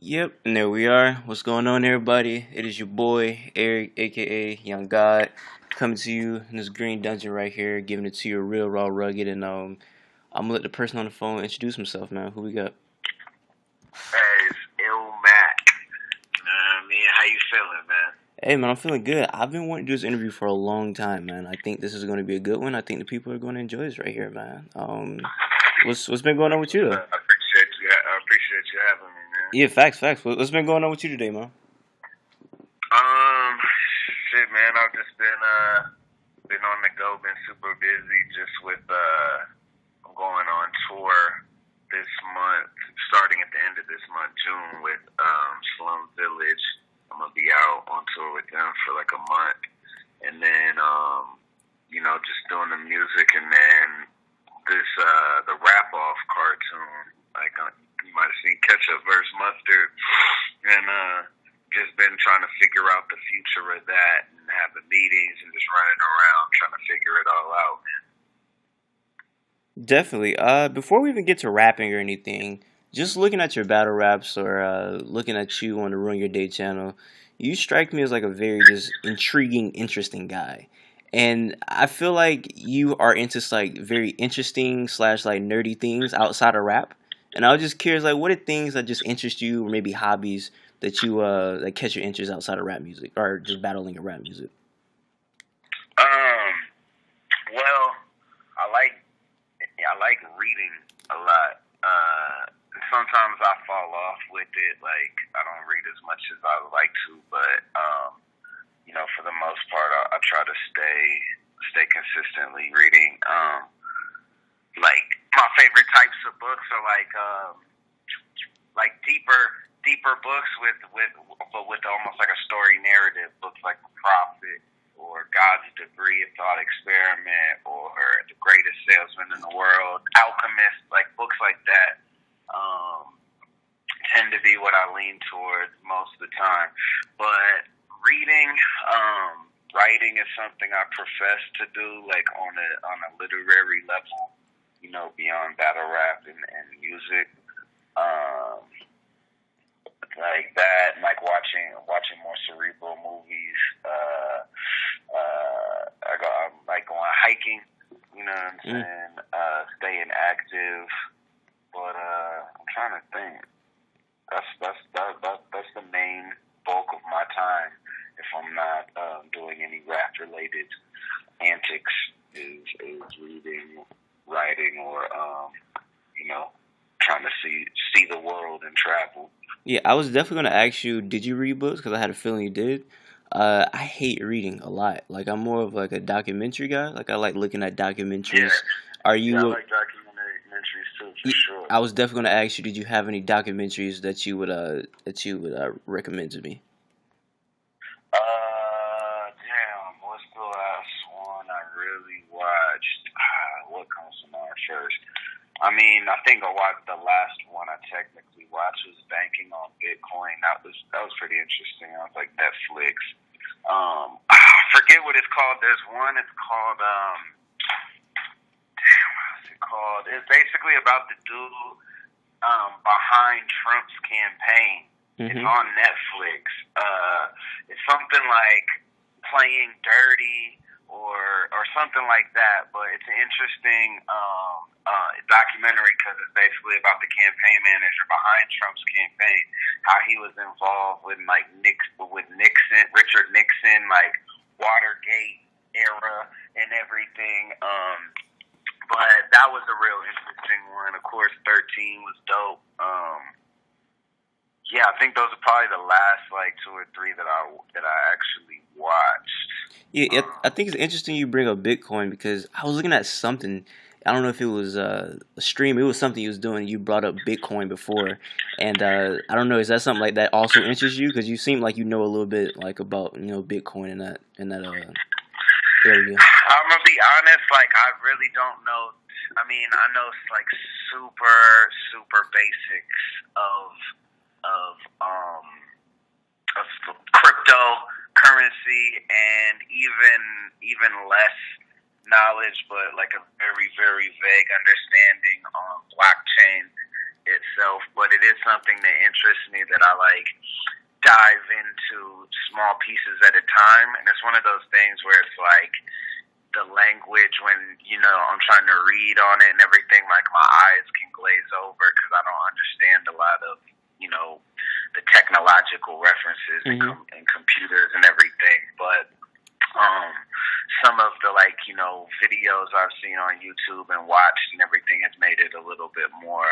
Yep, and there we are. What's going on, everybody? It is your boy Eric, aka Young God, coming to you in this green dungeon right here, giving it to you real, raw, rugged, and I'm gonna let the person on the phone introduce himself, man. Who we got? Hey, it's Illmac. Man, how you feeling, man? Hey, man, I'm feeling good. I've been wanting to do this interview for a long time, man. I think this is going to be a good one. I think the people are going to enjoy this right here, man. What's been going on with you though? I appreciate you. I appreciate you having me, man. Yeah, facts, facts. What's been going on with you today, man? Um, shit, man. I've just been on the go, been super busy, just with I'm going on tour this month, starting at the end of this month, June, with Slum Village. I'm gonna be out on tour with them for like a month, and then just doing the music, and then this the rap off cartoon. Like you might have seen Ketchup versus Mustard, and just been trying to figure out the future of that, and having meetings and just running around trying to figure it all out. Definitely. Before we even get to rapping or anything, just looking at your battle raps or looking at you on the Ruin Your Day channel, you strike me as like a very just intriguing, interesting guy. And I feel like you are into like very interesting slash like nerdy things outside of rap. And I was just curious, like, what are things that just interest you, or maybe hobbies that you that catch your interest outside of rap music, or just battling in rap music? Um, well, I like I like reading a lot. Sometimes I fall off with it. Like I don't read as much as I would like to, but for the most part, I try to stay consistently reading. Like my favorite types of books are like deeper books with almost like a story narrative. Books like The Prophet or God's Degree, A Thought Experiment, or The Greatest Salesman in the World, Alchemist, like books like that. Tend to be what I lean towards most of the time. But reading, writing is something I profess to do, like on a literary level, beyond battle rap and music. Um, like that, like watching more cerebral movies. I like going hiking, you know what I'm Mm. saying? Staying active. But I'm trying to think. That's the main bulk of my time. If I'm not doing any rap related antics, is reading, writing, or trying to see the world and travel. Yeah, I was definitely gonna ask you, did you read books? Because I had a feeling you did. I hate reading a lot. Like I'm more of like a documentary guy. Like I like looking at Yeah, documentaries. Are yeah, I you? like documentaries too, for y- sure. I was definitely gonna ask you, did you have any documentaries that you would recommend to me? Damn, what's the last one I really watched? What comes to mind first? I mean, I think the last one I technically watched was Banking on Bitcoin. That was pretty interesting. I was like Netflix. I forget what it's called. There's one. It's called what's it called? It's basically about the dude behind Trump's campaign. It's Mm-hmm. on Netflix. It's something like Playing Dirty or something like that. But it's an interesting documentary because it's basically about the campaign manager behind Trump's campaign, how he was involved with Nixon, Richard Nixon, like Watergate era and everything. But that was a real interesting one. Of course, 13 was dope. Yeah, I think those are probably the last like two or three that I actually watched. Yeah, I think it's interesting you bring up Bitcoin because I was looking at something. I don't know if it was a stream. It was something you was doing. You brought up Bitcoin before, and I don't know. Is that something like that also interests you? Because you seem like you know a little bit like about Bitcoin in that area. I'm gonna be honest, like I really don't know. I mean, I know like super basics of um of cryptocurrency, and even less knowledge, but like a very vague understanding on blockchain itself. But it is something that interests me that I like dive into small pieces at a time, and it's one of those things where it's like the language when I'm trying to read on it and everything, like my eyes can glaze over because I don't understand a lot of the technological references and computers and everything, but some of the videos I've seen on YouTube and watched and everything has made it a little bit more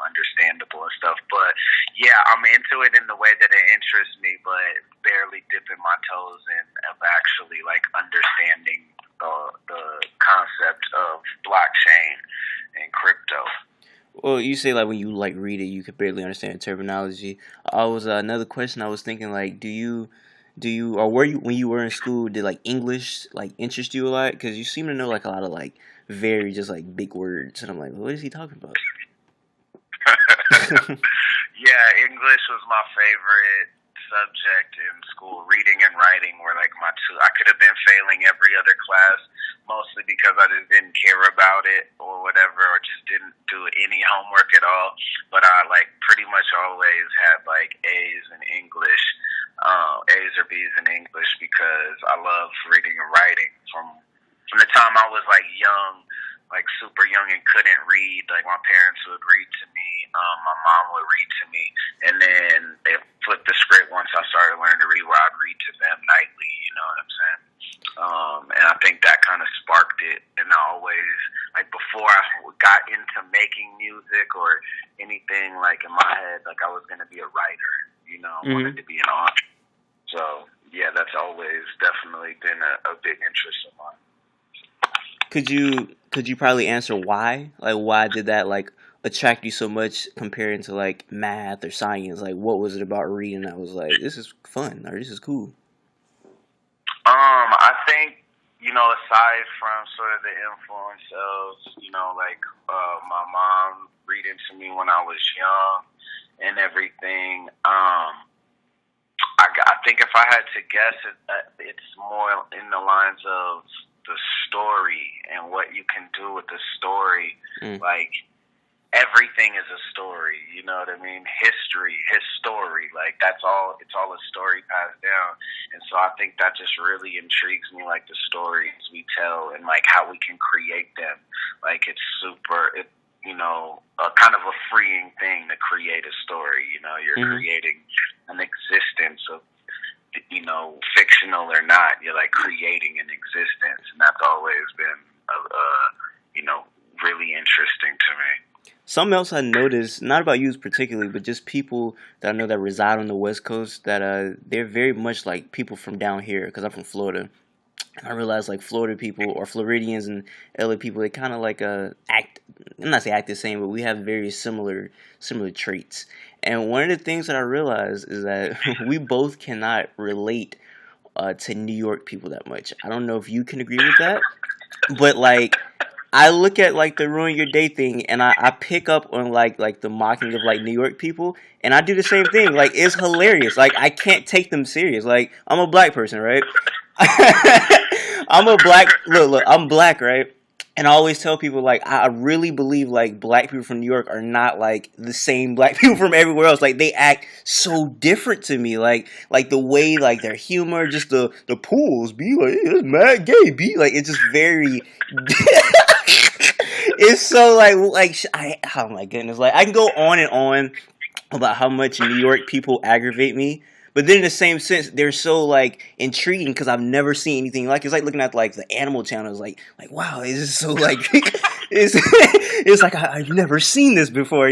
understandable and stuff. But yeah, I'm into it in the way that it interests me, but barely dipping my toes in of actually understanding the concept of blockchain and crypto. Well, you say when you read it, you could barely understand the terminology. I was another question I was thinking or were you when you were in school? Did English interest you a lot? Because you seem to know a lot of very just big words, and I'm like, what is he talking about? Yeah, English was my favorite subject in school. Reading and writing were my two. I could have been failing every other class, mostly because I just didn't care about it or whatever, or just didn't do any homework at all. But I pretty much always had A's in English, A's or B's in English, because I love reading and writing from the time I was young, super young and couldn't read. My parents would read to me, my mom would read to me, and then they flipped the script once I started learning to read, where I'd read to them nightly. You know what I'm saying? And I think that kind of sparked it. And I always, before I got into making music or anything, in my head, I was going to be a writer. I wanted to be an author. So yeah, that's always definitely been a big interest of mine. Could you probably answer why? Why did that attract you so much compared to math or science? What was it about reading that was this is fun or this is cool? I think aside from sort of the influence of my mom reading to me when I was young and everything, I think if I had to guess, it's more in the lines of the story and what you can do with the story. Everything is a story, you know what I mean? History, his story, that's all, it's all a story passed down. And so I think that just really intrigues me, the stories we tell and how we can create them. It's super, kind of a freeing thing to create a story. You're creating an existence of, fictional or not, you're creating an existence. And that's always been, really interesting to me. Something else I noticed, not about you particularly, but just people that I know that reside on the West Coast, that they're very much like people from down here, because I'm from Florida. And I realized Florida people or Floridians and LA people, they kind of act, I'm not saying act the same, but we have very similar traits. And one of the things that I realized is that we both cannot relate to New York people that much. I don't know if you can agree with that, but I look at the ruin your day thing, and I pick up on the mocking of New York people, and I do the same thing. It's hilarious. I can't take them serious. I'm a black person, right? I'm a black look, I'm black, right? And I always tell people I really believe black people from New York are not the same black people from everywhere else. They act so different to me. The way their humor, just the pools be hey, it's mad gay, be it's just very it's so oh my goodness, I can go on and on about how much New York people aggravate me, but then in the same sense they're so intriguing because I've never seen anything it's looking at the Animal Channel. It's wow, it's just so it's I've never seen this before,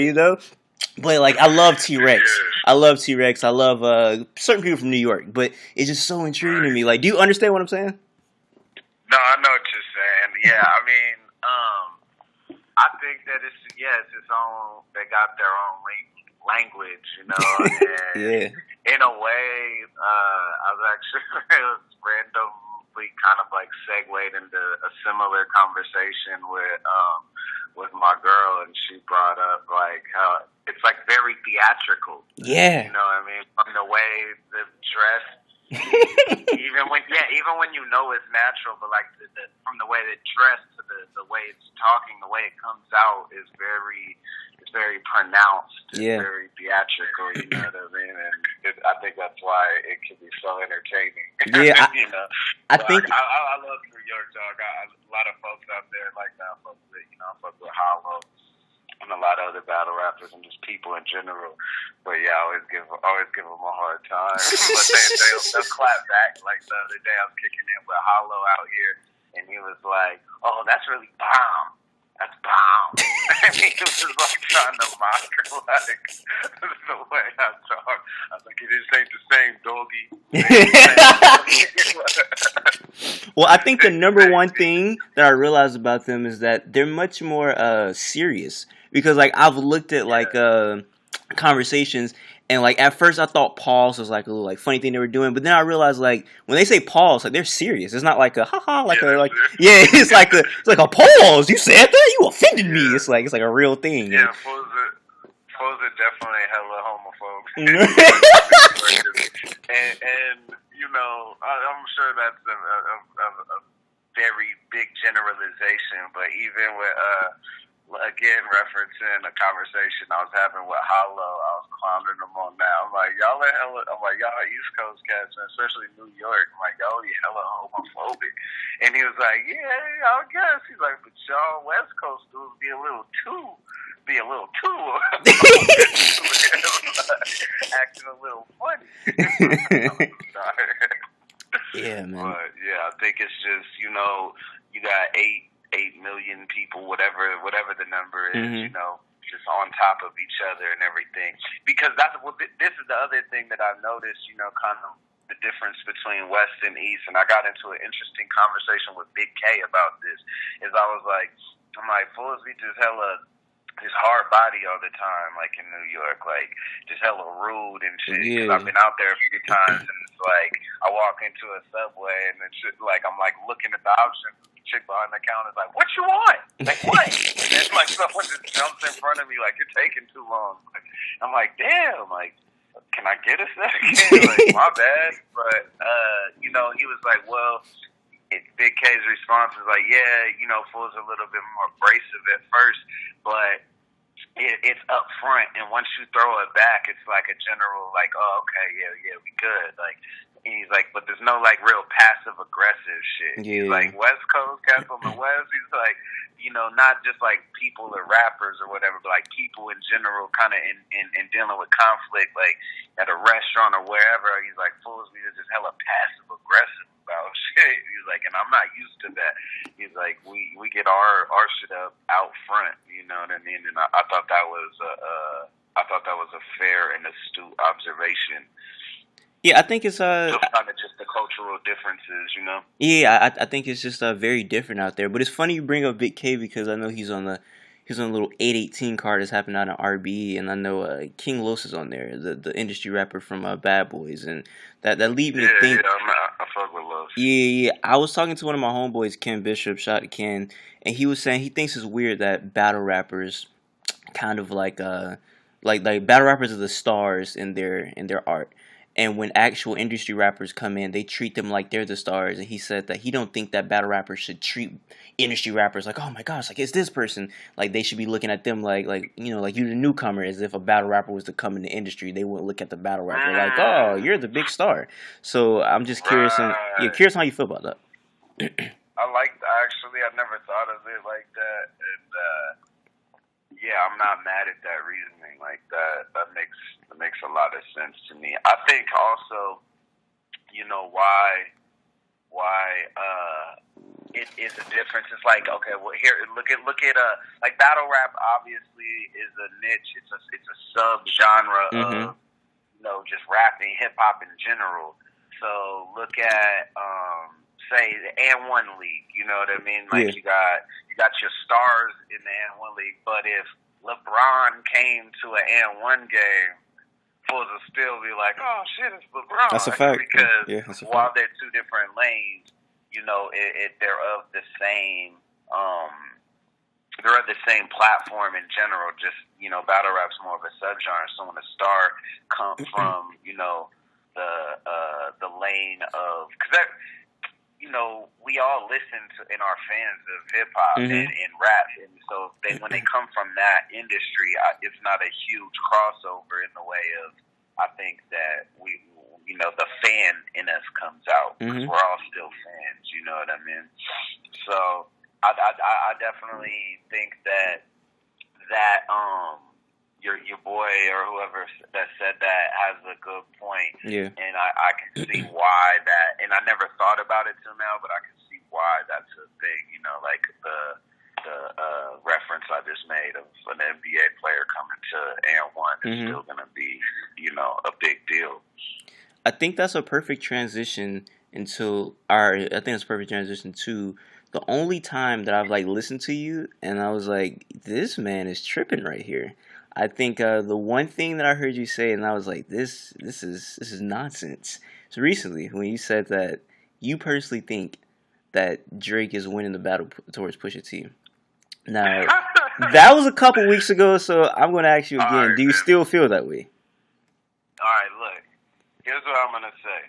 but I love T-Rex. I love T-Rex. I love certain people from New York, but it's just so intriguing to me. Do you understand what I'm saying? No, I know what you're saying. Yeah, I mean, I think that it's its own. They got their own language, And yeah. In a way, I was actually randomly kind of segued into a similar conversation with my girl, and she brought up how it's very theatrical. Yeah. You know what I mean? From the way the dress. even when it's natural, but from the way they dress to the way it's talking, the way it comes out is very pronounced and Yeah. very theatrical. You know what I mean? And I think that's why it can be so entertaining. Yeah, you know. I So think I love New York, dog. A lot of folks out there like that. I fuck with, I fuck with Hollow and a lot of other battle rappers and just people in general. But yeah, I always give them a hard time. But they'll clap back. Like the other day, I was kicking in with Hollow out here, and he was like, "Oh, that's really bomb. That's bomb." And he was like trying to mock like the way I talk. I was like, "It just ain't the same, doggy." well, I think the number one thing that I realized about them is that they're much more serious because like I've looked at like conversations and like at first I thought pause was like a little like funny thing they were doing, but then I realized like when they say pause, like they're serious. It's not like a haha like it's like a pause. You said that, you offended me. It's like a real thing. Yeah, Foes are definitely hella homophobe. and you know, I'm sure that's a very big generalization, but even with again referencing a conversation I was having with Hollow, I was clowning him on that. I'm like, y'all East Coast cats, and especially New York. I'm like, y'all are hella homophobic. And he was like, yeah, I guess. He's like, but y'all West Coast dudes be a little too acting a little funny. Yeah, man. But yeah, I think it's just, you know, you got 8 million people, whatever the number is, you know, just on top of each other and everything. Because this is the other thing that I've noticed, you know, kind of the difference between West and East. And I got into an interesting conversation with Big K about this. I'm like, Fools be just hella this hard body all the time, like in New York, like just hella rude and shit. Cause I've been out there a few times, and it's like I walk into a Subway and it's just, like I'm like looking at the options. The chick behind the counter is like, "What you want? Like what?" And then like someone just jumps in front of me, like you're taking too long. Like, I'm like, damn, like. Can I get a second? Like, my bad. But, you know, he was like, well, Big K's response is like, yeah, you know, Fool's a little bit more abrasive at first, but it's up front, and once you throw it back, it's like a general, like, oh, okay, yeah, we good. Like, and he's like, but there's no, like, real passive-aggressive shit. Yeah. He's like, West Coast, cats on the West, he's like, you know, not just like people or rappers or whatever, but like people in general kind of in dealing with conflict, like at a restaurant or wherever. He's like, fools me, just hella passive aggressive about shit. He's like, and I'm not used to that. He's like, we get our shit up out front, you know what I mean? And I thought that was a fair and astute observation. Yeah, I think it's kind of just the cultural differences, you know. Yeah, I think it's just very different out there. But it's funny you bring up Big K because I know he's on a little 818 card that's happening out in RBE, and I know King Los is on there, the industry rapper from Bad Boys, and that lead me to think. Yeah, I fuck with Los. Yeah. I was talking to one of my homeboys, Ken Bishop, shout out to Ken, and he was saying he thinks it's weird that battle rappers kind of like battle rappers are the stars in their art. And when actual industry rappers come in, they treat them like they're the stars. And he said that he don't think that battle rappers should treat industry rappers like, oh my gosh, like it's this person. Like they should be looking at them like you know, like you're the newcomer. As if a battle rapper was to come in the industry, they wouldn't look at the battle rapper like, oh, you're the big star. So I'm just curious, curious how you feel about that. I like actually. I never thought of it like that, and yeah, I'm not mad at that reasoning. Like that makes a lot of sense to me. I think also, you know, why it is a difference. It's like, okay, well here look at like battle rap obviously is a niche. It's a sub genre of, you know, just rapping, hip hop in general. So look at say the N1 League, you know what I mean? Like you got your stars in the N1 League, but if LeBron came to an N1 game, fools will still be like, oh shit, it's LeBron. That's a fact. Because that's a while fact. they're two different lanes, you know, they're of the same they're of the same platform in general. Just, you know, battle rap's more of a subgenre. So when a star comes from, you know, the lane of, because that, we all listen to and are fans of hip hop Mm-hmm. and rap, and so when they come from that industry, it's not a huge crossover in the way of I think that the fan in us comes out because Mm-hmm. we're all still fans. You know what I mean? So I definitely think that your boy or whoever that said that has a good point, Yeah. and I can see why that. And I never thought about it till now, but I can see why that's a thing. Like the reference I just made of an NBA player coming to and one is Mm-hmm. still gonna be a big deal. I think that's a perfect transition into our. I think it's a perfect transition to the only time that I've like listened to you, and I was like, this man is tripping right here. I think the one thing that I heard you say, and I was like, this is nonsense. So recently, when you said that you personally think that Drake is winning the battle towards Pusha T. Now, that was a couple weeks ago, so I'm going to ask you All again. right, Do you man. still feel that way? All right, look. Here's what I'm gonna say.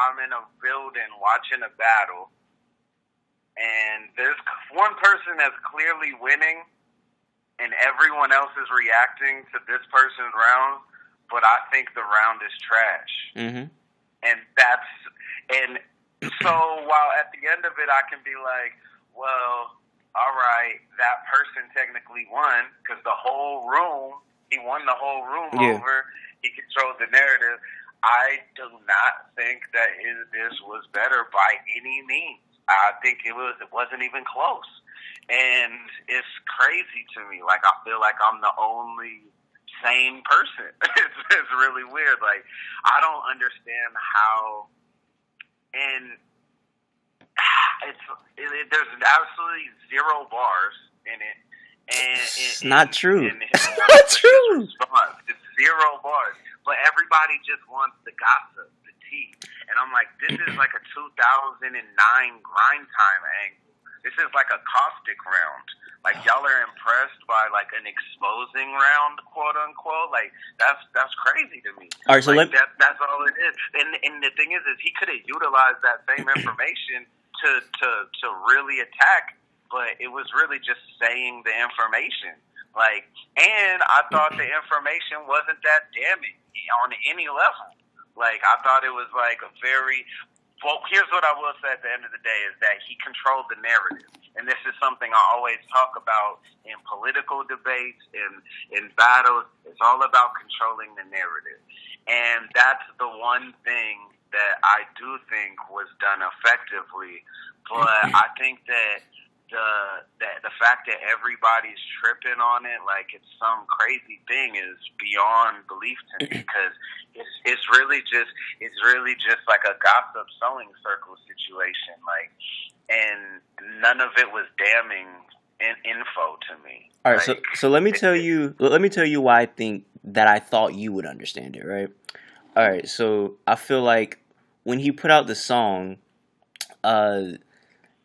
I'm in a building watching a battle, and there's one person that's clearly winning, and everyone else is reacting to this person's round, but I think the round is trash. Mm-hmm. And so while at the end of it I can be like, well, all right, that person technically won because he won the whole room Yeah. over. He controlled the narrative. I do not think that this was better by any means. I think it wasn't even close, and it's crazy to me. Like I feel like I'm the only sane person. It's really weird. Like I don't understand how, and there's absolutely zero bars in it. And It's not true. it's not true. It's zero bars. But everybody just wants the gossip, the tea. And I'm like, this is like a 2009 grind time angle. This is like a caustic round. Like y'all are impressed by like an exposing round, quote unquote. Like that's crazy to me. All right, so like, that's all it is. And the thing is he could have utilized that same information to really attack, but it was really just saying the information. Like, and I thought the information wasn't that damning on any level. Like, I thought it was like well, here's what I will say at the end of the day is that he controlled the narrative. And this is something I always talk about in political debates, in battles. It's all about controlling the narrative. And that's the one thing that I do think was done effectively. But I think that the fact that everybody's tripping on it like it's some crazy thing is beyond belief to me, because it's really just like a gossip sewing circle situation, like, and none of it was damning info to me. All right, like, so let me tell you why I think that I thought you would understand it, right? All right, so I feel like when he put out the song,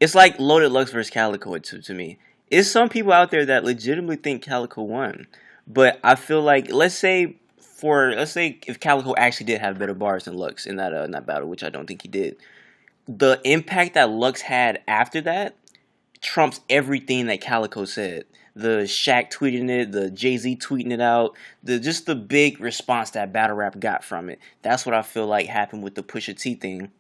it's like Loaded Lux versus Calico to me. There's some people out there that legitimately think Calico won, but I feel like let's say if Calico actually did have better bars than Lux in that battle, which I don't think he did, the impact that Lux had after that trumps everything that Calico said. The Shaq tweeting it, the Jay-Z tweeting it out, just the big response that battle rap got from it. That's what I feel like happened with the Pusha T thing.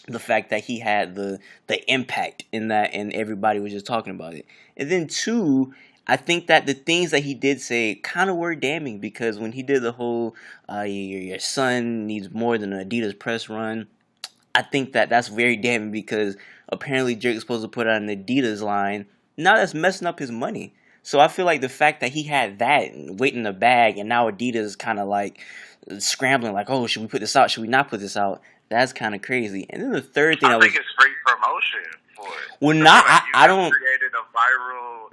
The fact that he had the impact in that, and everybody was just talking about it. And then two, I think that the things that he did say kind of were damning, because when he did the whole your son needs more than an Adidas press run, I think that that's very damning, because apparently Drake's supposed to put out an Adidas line. Now that's messing up his money. So I feel like the fact that he had that waiting in the bag, and now Adidas is kind of like scrambling, like, oh, should we put this out? Should we not put this out? That's kind of crazy. And then the third thing I think it's free promotion for it. Well, not. Like, I don't. Created a viral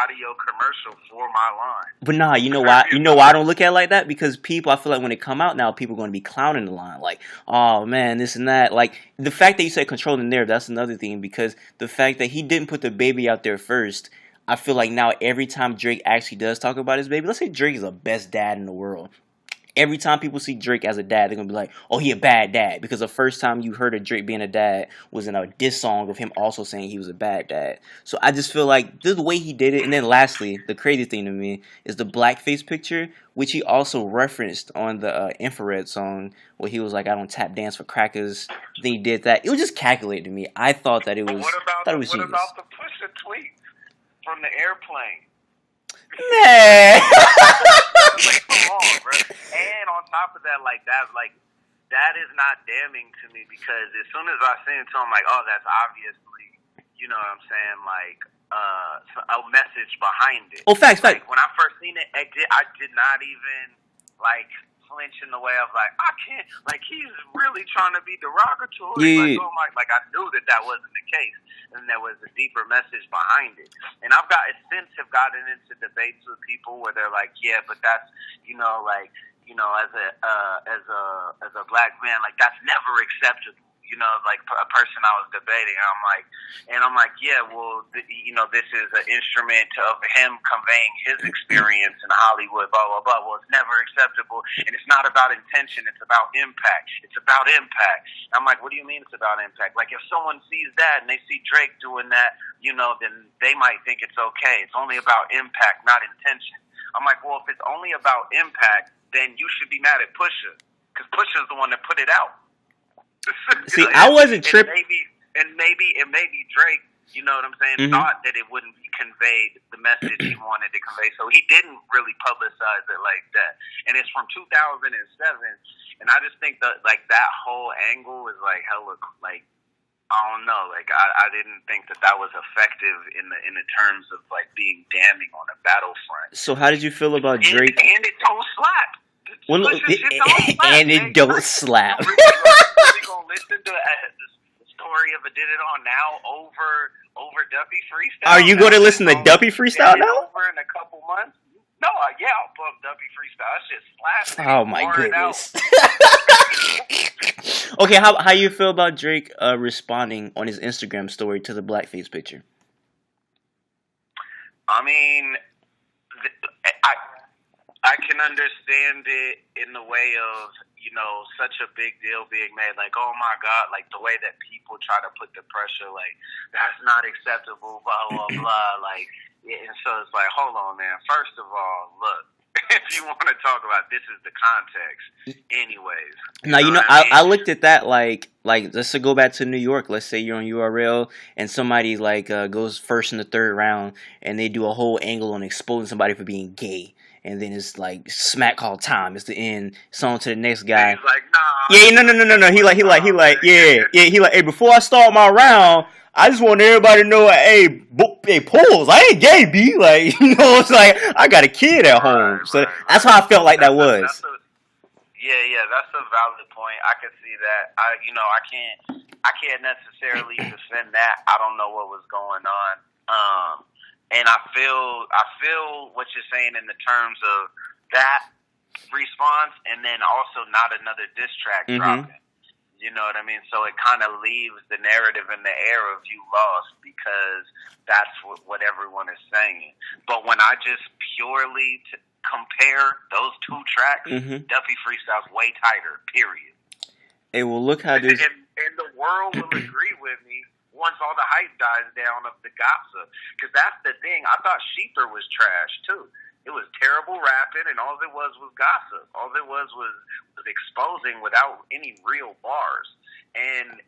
audio commercial for my line. But nah, you know why? You know why I don't look at it like that? Because people, I feel like when it come out now, people are going to be clowning the line, like, oh man, this and that. Like the fact that you said controlling the narrative, that's another thing. Because the fact that he didn't put the baby out there first, I feel like now every time Drake actually does talk about his baby, let's say Drake is the best dad in the world, Every time people see Drake as a dad, they're gonna be like, "Oh, he a bad dad," because the first time you heard of Drake being a dad was in a diss song of him also saying he was a bad dad. So I just feel like the way he did it, and then lastly, the crazy thing to me is the blackface picture, which he also referenced on the Infrared song, where he was like, "I don't tap dance for crackers." Then he did that. It was just calculated to me. I thought that it But was, thought it was what genius. about the Pusha tweet from the airplane? Man. Like, come on, bro. And on top of that, that is not damning to me because as soon as I seen it to him, like, oh, that's obviously, you know what I'm saying, like, a message behind it. Oh, facts. Like, when I first seen it, I did not even, like, flinch in the way of, like, I can't, like, he's really trying to be derogatory. Yeah. Like, oh my, like, I knew that wasn't the case. And there was a deeper message behind it. And I've since have gotten into debates with people where they're like, yeah, but that's, as a black man, like, that's never acceptable. Like a person I was debating, I'm like, yeah, well, this is an instrument of him conveying his experience in Hollywood, blah, blah, blah. Well, it's never acceptable, and it's not about intention, it's about impact. It's about impact. I'm like, what do you mean it's about impact? Like, if someone sees that and they see Drake doing that, then they might think it's okay. It's only about impact, not intention. I'm like, well, if it's only about impact, then you should be mad at Pusha, because Pusha's the one that put it out. See, I wasn't tripping. And maybe Drake, you know what I'm saying, thought that it wouldn't be conveyed the message he wanted to convey, so he didn't really publicize it like that. And it's from 2007, and I just think that like that whole angle is like hella, like, I don't know, like I didn't think that was effective in the terms of like being damning on a battlefront. So how did you feel about Drake? And it don't slap. Well, and it don't slap. Really gonna listen to the story of a Did It On Now over Duppy Freestyle? Are you going to listen to Duppy Freestyle now? Over in a couple months? No, yeah, I'll bump Duppy Freestyle. That shit slaps. Oh my goodness. Okay, how you feel about Drake responding on his Instagram story to the blackface picture? I mean, I can understand it in the way of, such a big deal being made. Like, oh my God, like the way that people try to put the pressure, like, that's not acceptable, blah, blah, blah. Like, and so it's like, hold on, man. First of all, look, if you want to talk about this is the context, anyways. Now, I looked at that like let's go back to New York. Let's say you're on URL and somebody like goes first in the third round and they do a whole angle on exposing somebody for being gay. And then it's like smack call time. It's the end. It's on to the next guy. He's like, nah. Yeah, no. He like, hey, before I start my round, I just want everybody to know, hey, pause. I ain't gay, B. Like, it's like I got a kid at home, so that's how I felt like that was. That's a valid point. I can see that. I can't necessarily defend that. I don't know what was going on. And I feel what you're saying in the terms of that response, and then also not another diss track dropping. You know what I mean? So it kind of leaves the narrative in the air of you lost because that's what everyone is saying. But when I just purely compare those two tracks, Duffy Freestyle's way tighter, period. Hey, well, look how this... And the world will agree with me once all the hype dies down of the gossip. Because that's the thing. I thought Sheether was trash, too. It was terrible rapping, and all it was gossip. All it was exposing without any real bars. And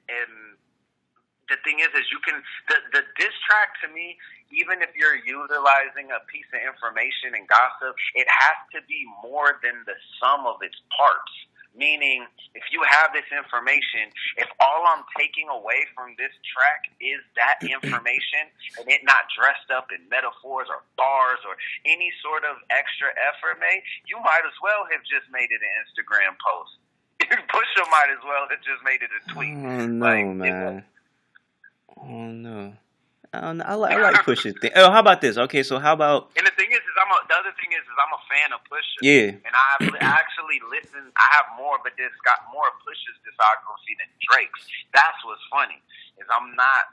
the thing is you can... The diss track, to me, even if you're utilizing a piece of information and gossip, it has to be more than the sum of its parts. Meaning, if you have this information, if all I'm taking away from this track is that information and it not dressed up in metaphors or bars or any sort of extra effort made, you might as well have just made it an Instagram post. Pusha might as well have just made it a tweet. Oh, no, man. Oh, no. I like Pusha. Oh, how about this? Okay, so how about... And the thing is the other thing is I'm a fan of Pusha. Yeah. And I actually listen. I have more of Pusha's discography than Drake's. That's what's funny. Is I'm not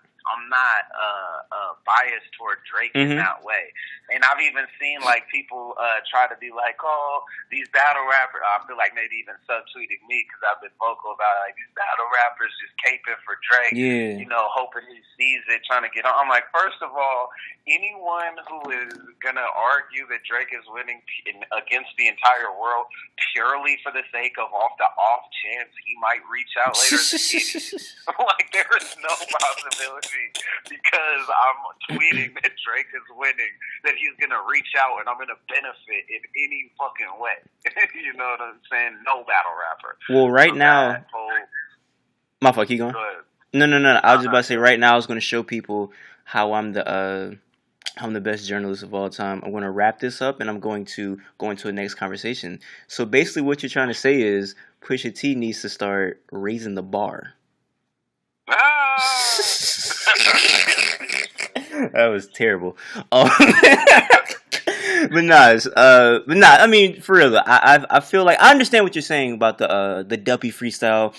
biased toward Drake in that way. And I've even seen like people try to be like, oh, these battle rappers. I feel like maybe even subtweeting me because I've been vocal about like these battle rappers just caping for Drake. Yeah. You know, hoping he sees it, trying to get on. I'm like, first of all, anyone who is gonna argue that Drake is winning against the entire world purely for the sake of off chance he might reach out later this year, like there is no possibility because I'm tweeting that Drake is winning that he's gonna reach out and I'm gonna benefit in any fucking way. You know what I'm saying? No battle rapper. Well, right now, my fuck, keep going. Go ahead. No. I was just about to say right now I was going to show people how I'm the best journalist of all time. I'm going to wrap this up and I'm going to go into the next conversation. So basically, what you're trying to say is Pusha T needs to start raising the bar. That was terrible. But nah, I mean, for real, I feel like I understand what you're saying about the Duppy freestyle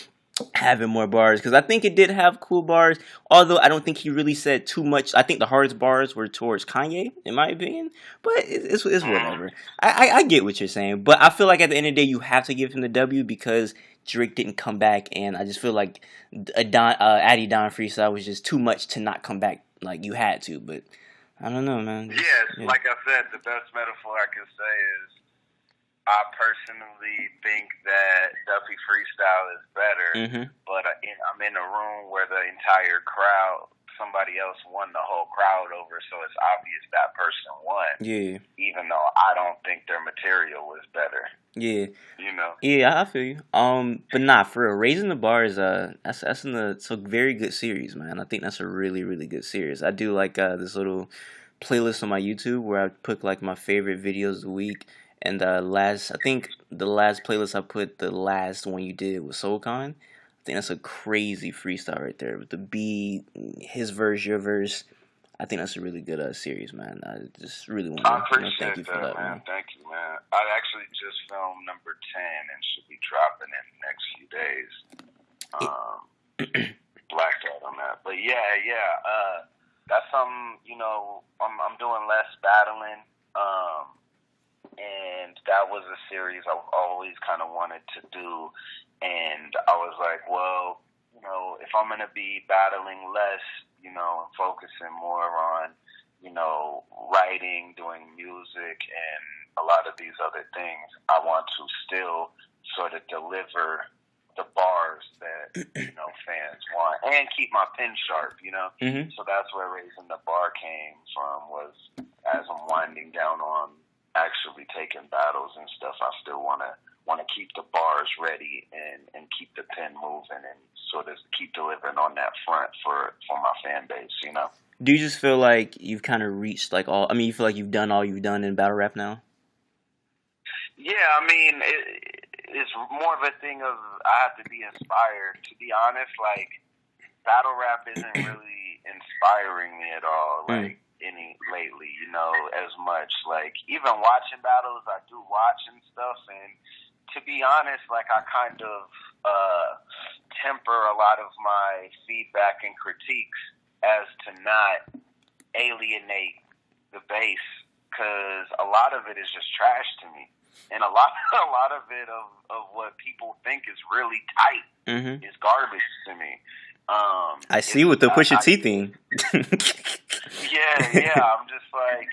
having more bars, because I think it did have cool bars, although I don't think he really said too much. I think the hardest bars were towards Kanye, in my opinion, but it's whatever. I get what you're saying, but I feel like at the end of the day, you have to give him the W because Drake didn't come back, and I just feel like Addy Don freestyle was just too much to not come back like you had to, but I don't know, man. Yeah, like I said, the best metaphor I can say is I personally think that Duffy freestyle is better, but I'm in a room where the entire crowd, somebody else won the whole crowd over, so it's obvious that person won. Yeah. Even though I don't think their material was better. Yeah. You know. Yeah, I feel you. But nah, for real, Raising the Bar is it's a very good series, man. I think that's a really, really good series. I do like this little playlist on my YouTube where I put like my favorite videos of the week. And I think the last playlist I put, the last one you did was SoulCon. I think that's a crazy freestyle right there with the beat, his verse, your verse. I think that's a really good series, man. I just really want to thank you for that, man. Thank you, man. I actually just filmed number 10 and should be dropping in the next few days. Blacked out on that, but yeah. That's something, you know. I'm doing less battling. And that was a series I've always kind of wanted to do. And I was like, well, you know, if I'm going to be battling less, you know, focusing more on, you know, writing, doing music, and a lot of these other things, I want to still sort of deliver the bars that, you know, fans want and keep my pen sharp, you know? So that's where Raising the Bar came from, was as I'm winding down on actually taking battles and stuff, I still want to keep the bars ready and keep the pen moving and sort of keep delivering on that front for my fan base, you know. Do you just feel like you've kind of reached like all? I mean, you feel like you've done all you've done in battle rap now? Yeah, I mean, it's more of a thing of I have to be inspired. To be honest, like battle rap isn't really inspiring me at all. Like. Any lately, you know, as much. Like, even watching battles, I do watch and stuff, and to be honest, like, I kind of temper a lot of my feedback and critiques as to not alienate the base, because a lot of it is just trash to me, and a lot of it of what people think is really tight is garbage to me. I see with the Pusha T thing. Yeah. I'm just like,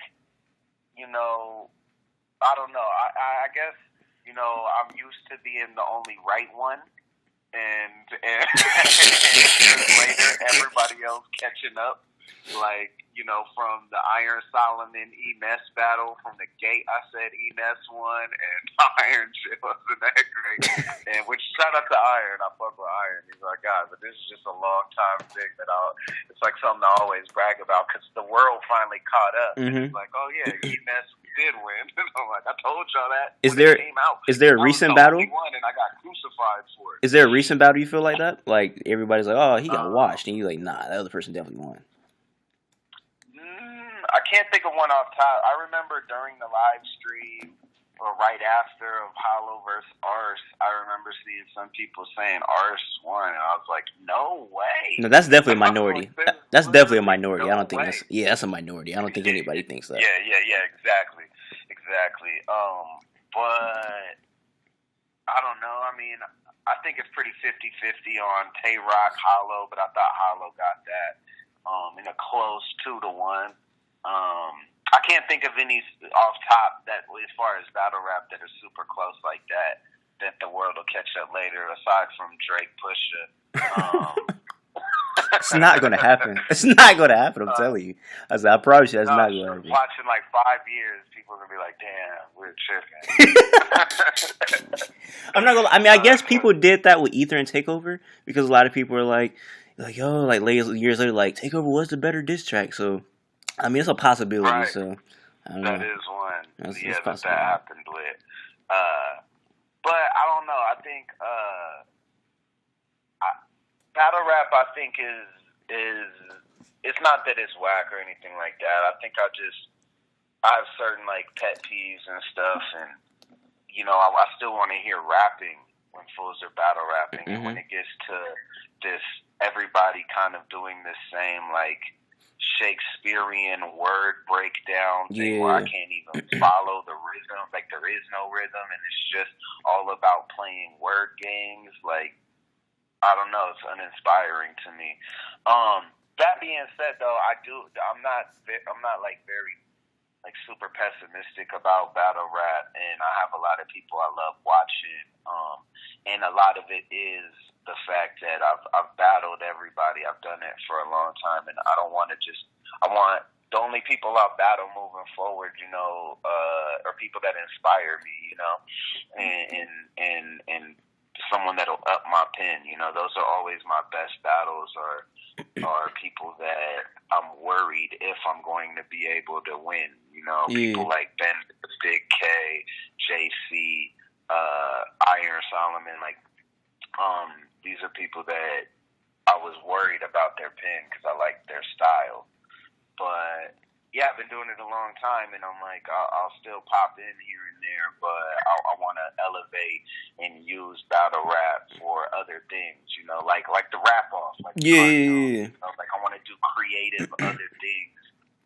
you know, I don't know. I guess, you know, I'm used to being the only right one, and later everybody else catching up. Like, you know, from the Iron Solomon E-Ness battle, from the gate I said E-Ness won, and Iron shit wasn't that great. And which, shout out to Iron, I fuck with Iron. He's like, God, but this is just a long time thing that it's like something I always brag about, because the world finally caught up. And it's like, oh yeah, E-Ness did win. I'm like, I told y'all that. It came out. Is there a recent battle? Won and I got crucified for it. Is there a recent battle you feel like that? Like everybody's like, oh, he got washed, and you like, nah, that other person definitely won. I can't think of one off top. I remember during the live stream, or right after of Hollow versus Arse, I remember seeing some people saying Arse won, and I was like, no way. No, that's definitely a I was like, minority. there's That's definitely a literally minority. I don't no think way. that's a minority. I don't think anybody thinks that. Yeah, exactly. But I don't know. I mean, I think it's pretty 50-50 on Tay Rock Hollow, but I thought Hollow got that in a close 2-1. I can't think of any off top that, as far as battle rap, that are super close like that. That the world will catch up later, aside from Drake, Pusha. It's not gonna happen. It's not gonna happen. I'm telling you. I promise you, that's No, not gonna happen. watching like 5 years, people are gonna be like, "Damn, we're tripping." I'm not gonna. I mean, I guess people did that with Ether and Takeover because a lot of people are like, yo, like years later, like Takeover was the better diss track. So, I mean, it's a possibility. Right. So, I don't That know. is one. That's Yeah, that possible. happened with. But I don't know. I think battle rap. I think is it's not that it's whack or anything like that. I think I have certain like pet peeves and stuff, and I still want to hear rapping when fools are battle rapping, and when it gets to this, everybody kind of doing this same like Shakespearean word breakdown thing where I can't even follow the rhythm. Like there is no rhythm, and it's just all about playing word games. Like I don't know, it's uninspiring to me. That being said, though, I'm not like very like super pessimistic about battle rap, and I have a lot of people I love watching. And a lot of it is the fact that I've battled everybody. I've done it for a long time, and I don't want to I want the only people I battle moving forward, are people that inspire me, and someone that'll up my pen. Those are always my best battles, are people that I'm worried if I'm going to be able to win. People like Ben, Big K, JC, Iron Solomon. Like, these are people that I was worried about their pen because I like their style. But yeah, I've been doing it a long time, and I'm like, I'll still pop in here and there, but I want to elevate and use battle rap for other things, like the rap off, like Yeah. like I want to do creative other things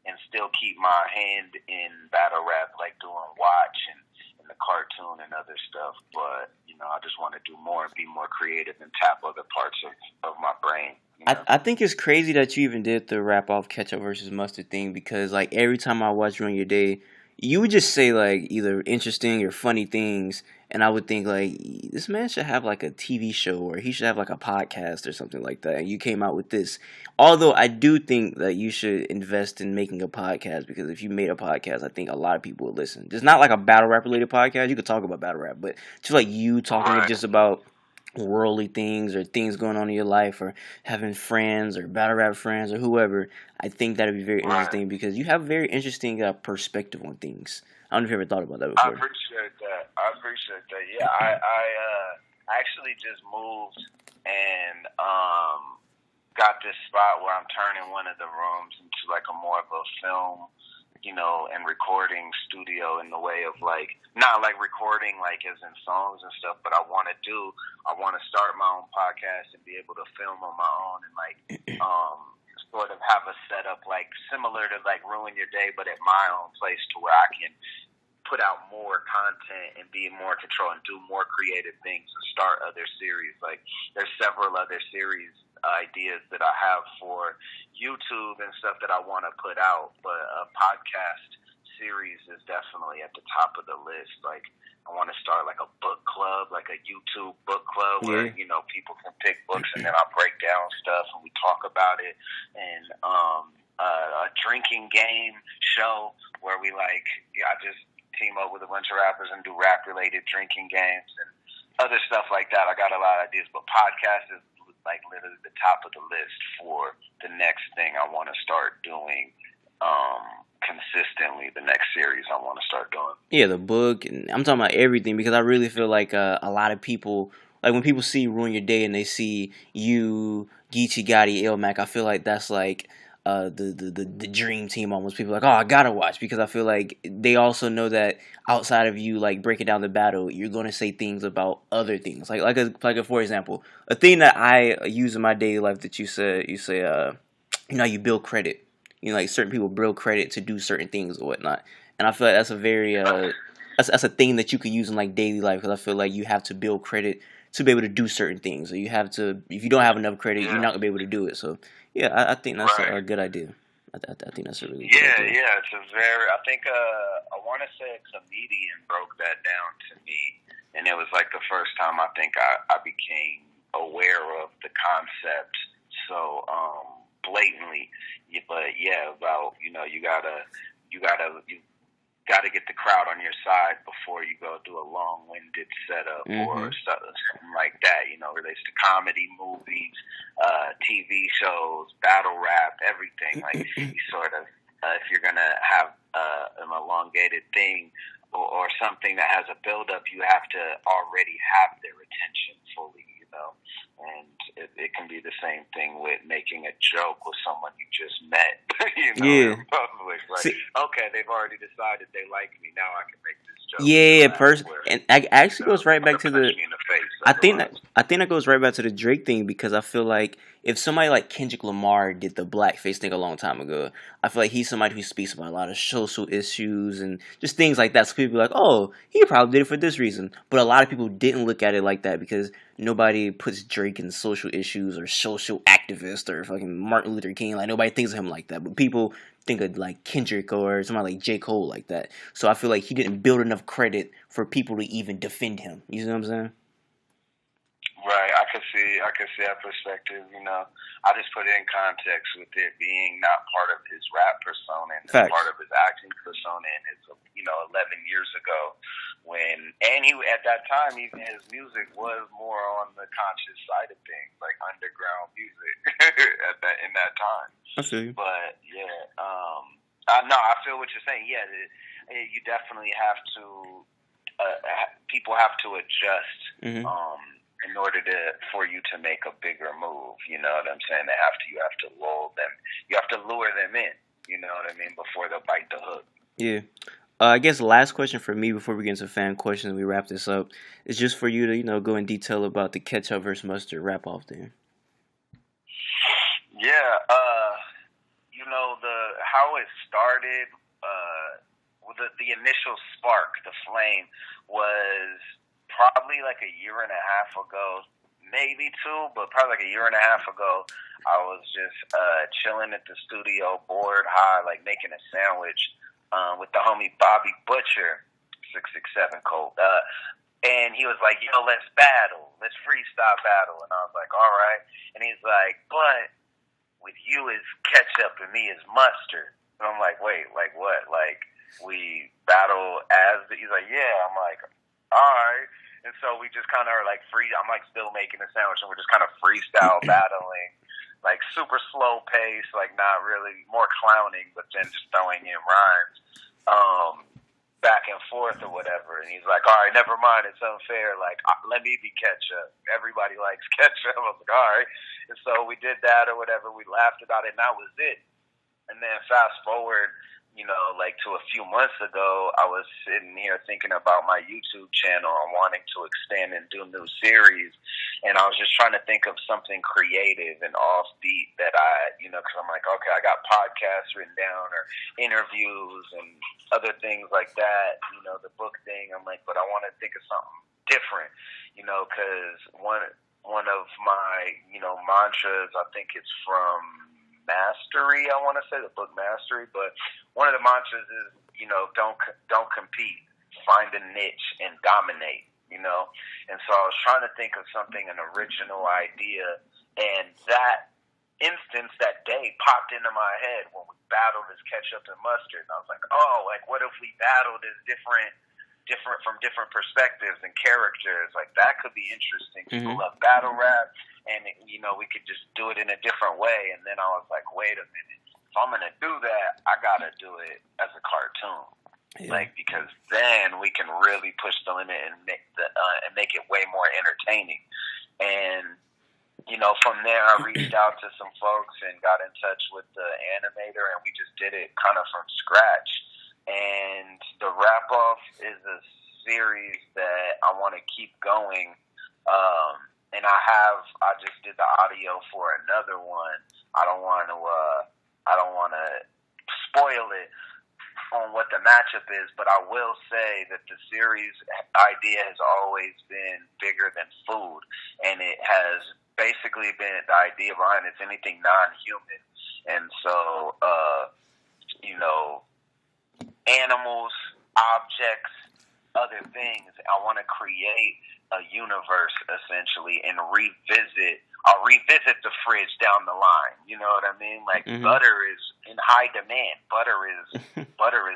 and still keep my hand in battle rap, like doing watch and the cartoon and other stuff. But I just want to do more and be more creative and tap other parts of my brain. I think it's crazy that you even did the rap off Ketchup versus Mustard thing because like every time I watch Run Your Day, you would just say like either interesting or funny things, and I would think like this man should have like a TV show or he should have like a podcast or something like that. And you came out with this. Although I do think that you should invest in making a podcast because if you made a podcast, I think a lot of people would listen. It's not like a battle rap related podcast. You could talk about battle rap, but just like you talking just about worldly things or things going on in your life or having friends or battle rap friends or whoever, I think that'd be very interesting because you have a very interesting perspective on things. I don't know if you ever thought about that before. I appreciate that. Yeah, I actually just moved and got this spot where I'm turning one of the rooms into like a more of a film, and recording studio in the way of like, not like recording like as in songs and stuff, but I want to start my own podcast and be able to film on my own and like, sort of have a setup like similar to like Ruin Your Day, but at my own place to where I can put out more content and be in more control and do more creative things and start other series. Like there's several other series ideas that I have for YouTube and stuff that I want to put out, but a podcast series is definitely at the top of the list. Like I want to start like a book club, like a YouTube book club where people can pick books and then I'll break down stuff and we talk about it, and a drinking game show where we I just team up with a bunch of rappers and do rap related drinking games and other stuff like that. I got a lot of ideas, but podcast is like literally the top of the list for the next thing I want to start doing consistently, the next series I want to start doing. Yeah, the book, and I'm talking about everything because I really feel like a lot of people, like when people see Ruin Your Day and they see you, Geechee Gotti, Illmac, I feel like that's like the dream team almost. People are like, oh, I gotta watch, because I feel like they also know that outside of you like breaking down the battle, you're gonna say things about other things. For example, a thing that I use in my daily life that you say you build credit. Like certain people build credit to do certain things or whatnot, and I feel like that's a very that's a thing that you could use in like daily life, because I feel like you have to build credit to be able to do certain things. So you have to, if you don't have enough credit, you're Yeah. not gonna be able to do it. So yeah, I think that's Right. a good idea. I think that's a really good Yeah, idea. yeah. It's a very. I think I want to say a comedian broke that down to me, and it was like the first time I think I became aware of the concept so blatantly. But yeah, about you gotta get the crowd on your side before you go do a long-winded setup or something like that. Relates to comedy, movies, TV shows, battle rap, everything. Like you sort of, if you're gonna have an elongated thing or something that has a build-up, you have to already have their attention fully. And it can be the same thing with making a joke with someone you just met, Yeah. in public. Like, See, okay, they've already decided they like me. Now I can make this joke. yeah, Where, and I actually goes right back to punch the. me in the face. I Otherwise, think that goes right back to the Drake thing, because I feel like if somebody like Kendrick Lamar did the blackface thing a long time ago, I feel like he's somebody who speaks about a lot of social issues and just things like that. So people be like, oh, he probably did it for this reason. But a lot of people didn't look at it like that, because nobody puts Drake in social issues or social activist or fucking Martin Luther King. Like nobody thinks of him like that. But people think of like Kendrick or somebody like J. Cole like that. So I feel like he didn't build enough credit for people to even defend him. You know what I'm saying? right. I could see that perspective. I just put it in context with it being not part of his rap persona and Facts. part of his acting persona, and his 11 years ago and he at that time even his music was more on the conscious side of things, like underground music in that time. I feel you. But yeah, no, I feel what you're saying. Yeah, you definitely have to. People have to adjust. In order for you to make a bigger move. You know what I'm saying? You have to lull them. You have to lure them in. You know what I mean? Before they'll bite the hook. Yeah. I guess the last question for me before we get into fan questions and we wrap this up is just for you to go in detail about the ketchup versus mustard wrap off there. Yeah. How it started. The initial spark, the flame, was probably like a year and a half ago, maybe two, but probably like a year and a half ago. I was just chilling at the studio, bored, high, like making a sandwich with the homie Bobby Butcher, 667 Cold. And he was like, yo, let's battle. Let's freestyle battle. And I was like, all right. And he's like, but with you is ketchup and me is mustard. And I'm like, wait, like what? Like, we battle he's like, yeah. I'm like, all right. And so we just kind of are like I'm like still making a sandwich and we're just kind of freestyle battling, like super slow pace, like not really, more clowning, but then just throwing in rhymes, back and forth or whatever. And he's like, all right, never mind. It's unfair. Like, let me be ketchup. Everybody likes ketchup. I was like, all right. And so we did that or whatever. We laughed about it and that was it. And then fast forward, like to a few months ago, I was sitting here thinking about my YouTube channel and wanting to expand and do new series. And I was just trying to think of something creative and offbeat that because I'm like, okay, I got podcasts written down or interviews and other things like that, the book thing. I'm like, but I want to think of something different, because one of my, mantras, I think it's from Mastery, I want to say the book Mastery, but one of the mantras is, don't compete, find a niche and dominate, and so I was trying to think of something, an original idea, and that instance that day popped into my head when we battled as ketchup and mustard, and I was like, oh, like what if we battled as different from different perspectives and characters? Like that could be interesting. People love battle rap, and we could just do it in a different way. And then I was like, wait a minute, if I'm gonna do that, I gotta do it as a cartoon, like because then we can really push the limit and make it way more entertaining. And From there, I reached out to some folks and got in touch with the animator, and we just did it kind of from scratch. And the wrap off is a series that I want to keep going. And I just did the audio for another one. I don't want to spoil it on what the matchup is, but I will say that the series idea has always been bigger than food, and it has basically been the idea behind it's anything non-human, and so animals, objects, other things. I want to create a universe essentially and I'll revisit the fridge down the line. You know what I mean? Like butter is in high demand. Butter is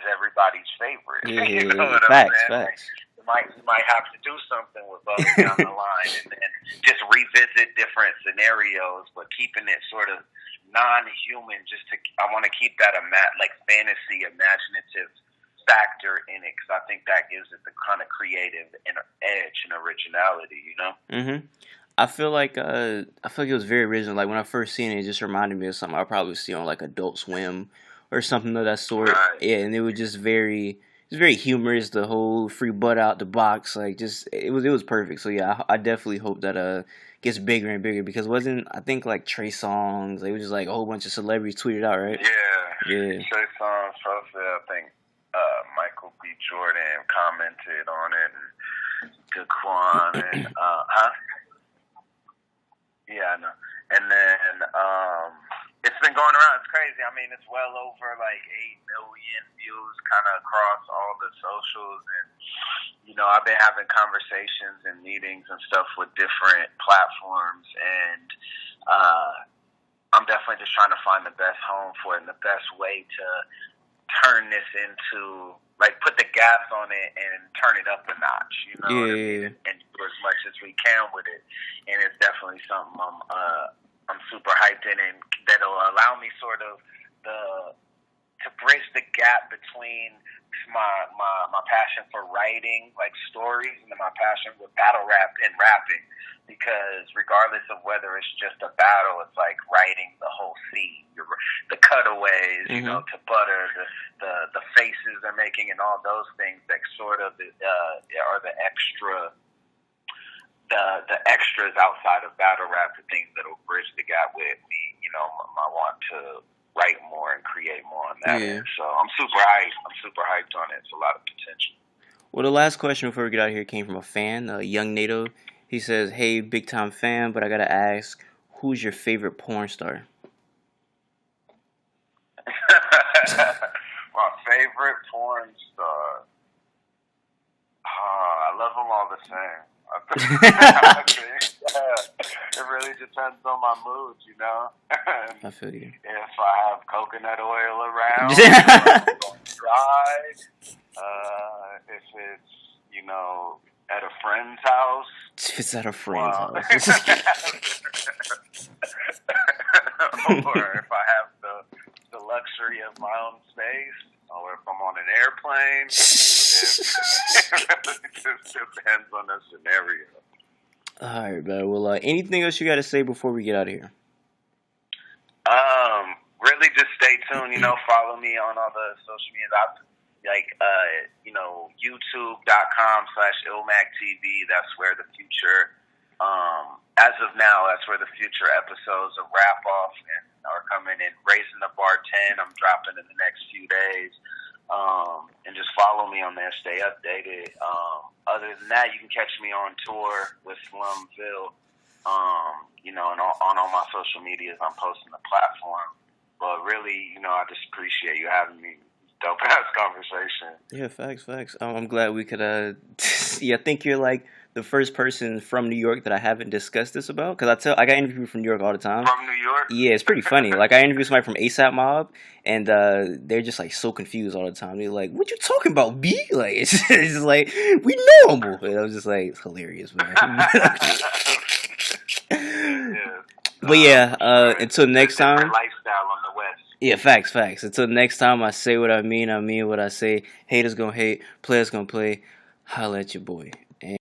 everybody's favorite. Yeah, you know what facts, I'm saying? facts. Like, you might have to do something with butter down the line and just revisit different scenarios, but keeping it sort of non-human. I want to keep that like fantasy, imaginative factor in it because I think that gives it the kind of creative and edge and originality, I feel like it was very original. Like when I first seen it, it just reminded me of something I'll probably see on like Adult Swim or something of that sort. Right. Yeah, and it was just very humorous. The whole free butt out the box, like just it was perfect. So yeah, I definitely hope that gets bigger and bigger because wasn't I think like Trey Songz, like, it was just like a whole bunch of celebrities tweeted out, right? Yeah. Trey Songz, I think Michael B. Jordan commented on it, and Daquan, and yeah, I know. And then it's been going around. It's crazy. I mean, it's well over like 8 million views, kind of across all the socials, and I've been having conversations and meetings and stuff with different platforms, and I'm definitely just trying to find the best home for it and the best way to turn this into, like, put the gas on it and turn it up a notch, what I mean? And do as much as we can with it. And it's definitely something I'm super hyped in, and that'll allow me sort of to bridge the gap between my passion for writing, like stories, and then my passion with battle rap and rapping. Because regardless of whether it's just a battle, it's like writing the whole scene, the cutaways, to butter, the faces they're making, and all those things that sort of are the extras outside of battle rap, the things that will bridge the gap with me. I want to write more and create more on that end. So I'm super hyped on it. It's a lot of potential. Well, the last question before we get out of here came from a fan, Young NATO. He says, "Hey, big time fan, but I gotta ask, who's your favorite porn star?" My favorite porn star. I love them all the same. It really depends on my mood, I feel you. If I have coconut oil around, if I'm going dry, if it's, at a friend's house. If it's at a friend's house. Or if I have the luxury of my own space, or if I'm on an airplane. It just depends on the scenario. Alright, man. Well, anything else you got to say before we get out of here? Really just stay tuned, follow me on all the social media. YouTube.com/Illmac TV. That's where the future, as of now, that's where the future episodes of Wrap Off are coming in. Raising the Bar 10, I'm dropping in the next few days. And just follow me on there, stay updated. Other than that, you can catch me on tour with Slumville. And on all my social medias, I'm posting the platform. But really, I just appreciate you having me. Dope ass conversation. Yeah, facts. I'm glad we could. I think you're like the first person from New York that I haven't discussed this about. Because I got interviewed from New York all the time. From New York? Yeah, it's pretty funny. Like I interviewed somebody from ASAP Mob, and they're just like so confused all the time. They're like, "What you talking about, B?" Like it's just like we normal. And I was just like, it's hilarious, man. Yeah. But yeah, until next time. Lifestyle on the West. Yeah, facts. Until next time, I say what I mean what I say. Haters gonna hate, players gonna play. Holla at your boy.